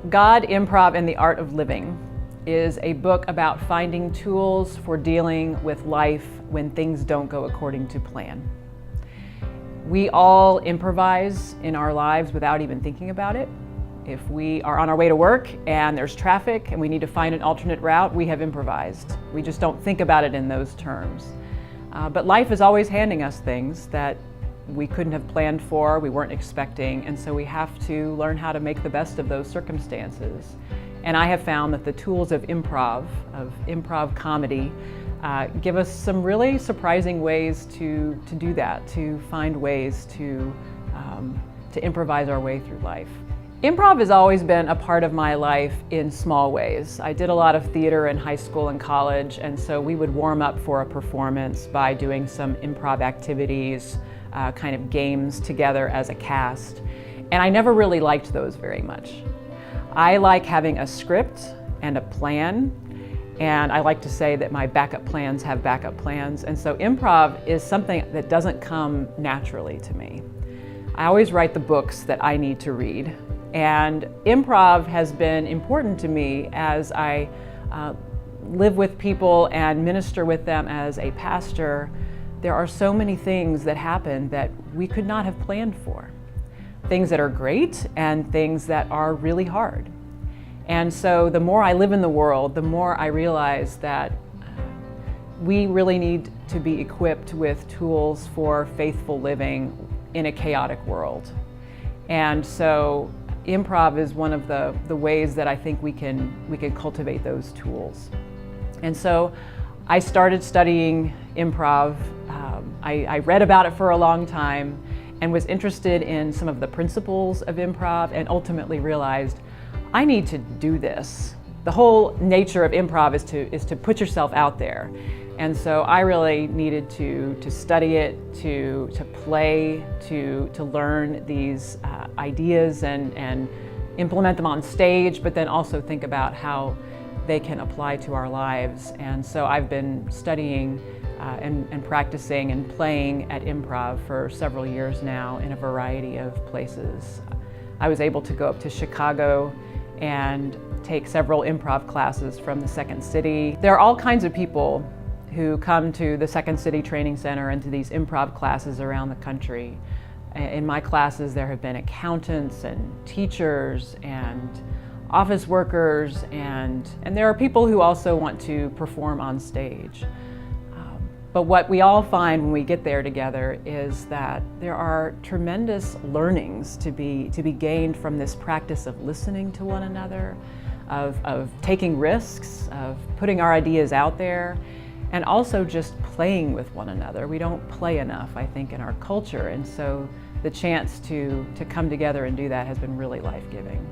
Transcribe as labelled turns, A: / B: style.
A: God, Improv, and the Art of Living is a book about finding tools for dealing with life when things don't go according to plan. We all improvise in our lives without even thinking about it. If we are on our way to work and there's traffic and we need to find an alternate route, we have improvised. We just don't think about it in those terms. But life is always handing us things that we couldn't have planned for, we weren't expecting, and so we have to learn how to make the best of those circumstances. And I have found that the tools of improv comedy, give us some really surprising ways to do that, to find ways to improvise our way through life. Improv has always been a part of my life in small ways. I did a lot of theater in high school and college, and so we would warm up for a performance by doing some improv activities, kind of games together as a cast. And I never really liked those very much. I like having a script and a plan, and I like to say that my backup plans have backup plans, and so improv is something that doesn't come naturally to me. I always write the books that I need to read, and improv has been important to me as I live with people and minister with them as a pastor. There are so many things that happen that we could not have planned for. Things that are great and things that are really hard. And so the more I live in the world, the more I realize that we really need to be equipped with tools for faithful living in a chaotic world. And so improv is one of the ways that I think we can cultivate those tools. And so I started studying improv. I read about it for a long time and was interested in some of the principles of improv, and ultimately realized I need to do this. The whole nature of improv is to put yourself out there. And so I really needed to study it, to play, to learn these ideas and implement them on stage, but then also think about how they can apply to our lives. And so I've been studying and practicing and playing at improv for several years now in a variety of places. I was able to go up to Chicago and take several improv classes from the Second City. There are all kinds of people who come to the Second City Training Center and to these improv classes around the country. In my classes, there have been accountants and teachers and office workers, and there are people who also want to perform on stage. But what we all find when we get there together is that there are tremendous learnings to be gained from this practice of listening to one another, of taking risks, of putting our ideas out there, and also just playing with one another. We don't play enough, I think, in our culture, and so the chance to come together and do that has been really life-giving.